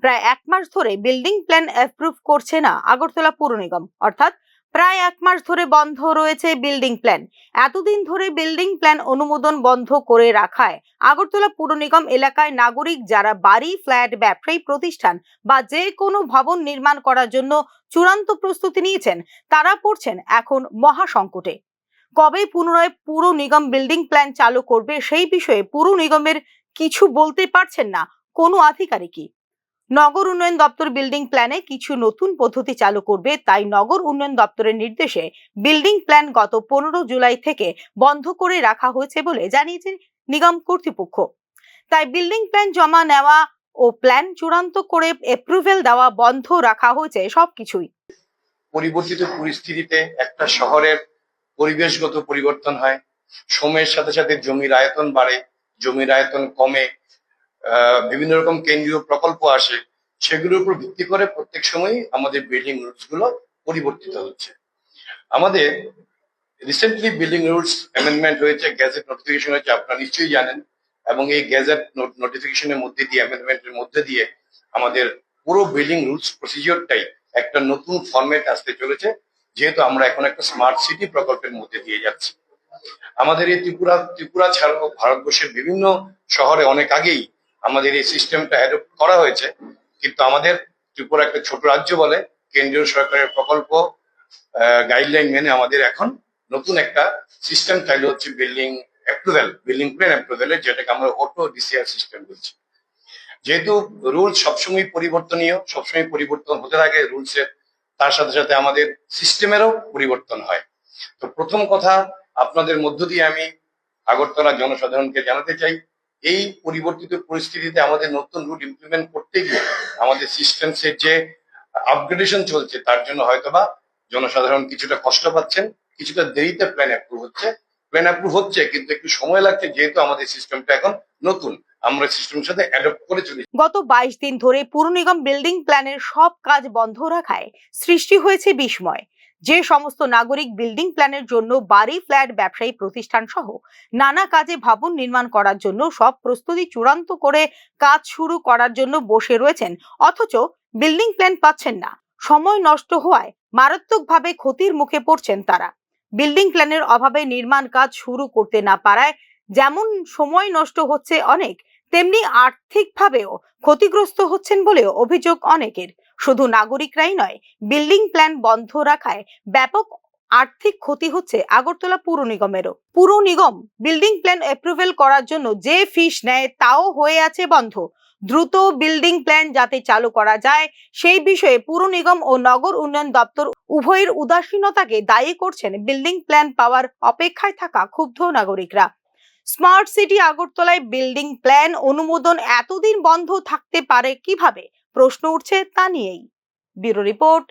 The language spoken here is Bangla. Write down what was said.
প্রায় 1 মাস ধরে বিল্ডিং প্ল্যান অ্যাপ্রুভ করছে না আগরতলা পুর নিগম, অর্থাৎ প্রায় 1 মাস ধরে বন্ধ রয়েছে বিল্ডিং প্ল্যান। এতদিন ধরে বিল্ডিং প্ল্যান অনুমোদন বন্ধ করে রাখায় আগরতলা পুর নিগম এলাকায় নাগরিক যারা বাড়ি, ফ্ল্যাট, ব্যবসায়ী প্রতিষ্ঠান বা যে কোনো ভবন নির্মাণ করার জন্য চূড়ান্ত প্রস্তুতি নিয়েছেন, তারা পড়ছেন এখন মহা সংকটে। কবে পুনরায় পুর নিগম বিল্ডিং প্ল্যান চালু করবে সেই বিষয়ে পুর নিগমের কিছু বলতে পারছেন না কোনো আধিকারিকই। নগর উন্নয়ন দপ্তর বিল্ডিং প্ল্যানে কিছু নতুন পদ্ধতি চালু করবে, তাই নগর উন্নয়ন দপ্তরের নির্দেশে বিল্ডিং প্ল্যান গত 15 জুলাই থেকে বন্ধ করে রাখা হয়েছে বলে জানিয়েছে নিগম কর্তৃপক্ষ। তাই বিল্ডিং প্ল্যান জমা নেওয়া ও প্ল্যান চূড়ান্ত করে অ্যাপ্রুভেল দেওয়া বন্ধ রাখা হয়েছে সবকিছুই। পরিবর্তিত পরিস্থিতিতে একটা শহরের পরিবেশগত পরিবর্তন হয়, সময়ের সাথে সাথে জমির আয়তন বাড়ে, জমির আয়তন কমে, বিভিন্ন রকম কেন্দ্রীয় প্রকল্প আসে, সেগুলোর উপর ভিত্তি করে প্রত্যেক সময়ই আমাদের বিল্ডিং রুলস গুলো পরিবর্তিত হচ্ছে। আমাদের রিসেন্টলি বিল্ডিং রুলস অ্যামেন্ডমেন্ট হয়েছে, গ্যাজেট নোটিফিকেশন হয়েছে, আপনারা নিশ্চয়ই জানেন। এবং এই গ্যাজেট নোটিফিকেশনের মধ্যে দিয়ে, অ্যামেন্ডমেন্টের মধ্যে দিয়ে আমাদের পুরো বিল্ডিং রুলস প্রসিজিওরটাই একটা নতুন ফরম্যাট আসতে চলেছে, যেহেতু আমরা এখন একটা স্মার্ট সিটি প্রকল্পের মধ্যে দিয়ে যাচ্ছি। আমাদের এই ত্রিপুরা ছাড়াও ভারতবর্ষের বিভিন্ন শহরে অনেক আগেই আমাদের এই সিস্টেমটা অ্যাডপ্ট করা হয়েছে, কিন্তু আমাদের ত্রিপুরা একটা ছোট রাজ্য বলে কেন্দ্রীয় সরকারের প্রকল্প গাইডলাইন মেনে আমাদের এখন নতুন একটা সিস্টেম চালু হচ্ছে, বিল্ডিং প্ল্যান অ্যাপ্রুভেলের, যেটাকে আমরা অটো ডিসিআর সিস্টেম বলছি। যেহেতু রুল সবসময় পরিবর্তনীয়, সবসময় পরিবর্তন হতে থাকে রুলসের, তার সাথে সাথে আমাদের সিস্টেমেরও পরিবর্তন হয়। তো প্রথম কথা, আপনাদের মধ্য দিয়ে আমি আগরতলা জনসাধারণকে জানাতে চাই, এই পরিবর্তিত পরিস্থিতিতে আমাদের নতুন রুল ইমপ্লিমেন্ট করতে গিয়ে আমাদের সিস্টেমসের যে আপগ্রেডেশন চলছে, তার জন্য হয়তোবা জনসাধারণ কিছুটা কষ্ট পাচ্ছেন, কিছুটা দেরিতে প্ল্যান অ্যাপ্রুভ হচ্ছে, কিন্তু একটু সময় লাগছে, যেহেতু আমাদের সিস্টেমটা এখন নতুন, আমরা সিস্টেমের সাথে অ্যাডপ্ট করে চলেছি। গত 22 দিন ধরে পুর নিগম বিল্ডিং প্ল্যানের সব কাজ বন্ধ রাখায় সৃষ্টি হয়েছে বিস্ময়। যে সমস্ত নাগরিক বিল্ডিং প্ল্যানের জন্য বাড়ি, ফ্ল্যাট, ব্যবসায়ী প্রতিষ্ঠান সহ নানা কাজে ভবন নির্মাণ করার জন্য সব প্রস্তুতি চূড়ান্ত করে কাজ শুরু করার জন্য বসে রয়েছেন, অথচ বিল্ডিং প্ল্যান পাচ্ছেন না। সময় নষ্ট হওয়ায় মারাত্মকভাবে ক্ষতির মুখে পড়ছেন তারা। বিল্ডিং প্ল্যানের অভাবে নির্মাণ কাজ শুরু করতে না পারায় যেমন সময় নষ্ট হচ্ছে অনেক, তেমনি আর্থিকভাবেও ক্ষতিগ্রস্ত হচ্ছেন বলেও অভিযোগ অনেকের। শুধু নাগরিকরাই নয়, বিল্ডিং প্ল্যান বন্ধ রাখায় ব্যাপক আর্থিক ক্ষতি হচ্ছে আগরতলা পুর নিগমেরও। পুর নিগম বিল্ডিং প্ল্যান অ্যাপ্রুভেল করার জন্য যে ফিস নেয় তাও হয়ে আছে বন্ধ। দ্রুত বিল্ডিং প্ল্যান যাতে চালু করা যায় সেই বিষয়ে পুর নিগম ও নগর উন্নয়ন দপ্তর উভয়ের উদাসীনতাকে দায়ী করছেন বিল্ডিং প্ল্যান পাওয়ার অপেক্ষায় থাকা ক্ষুব্ধ নাগরিকরা। স্মার্ট সিটি আগরতলায় বিল্ডিং প্ল্যান অনুমোদন এতদিন বন্ধ থাকতে পারে কিভাবে, প্রশ্ন উঠছে তা নিয়েই। Bureau report.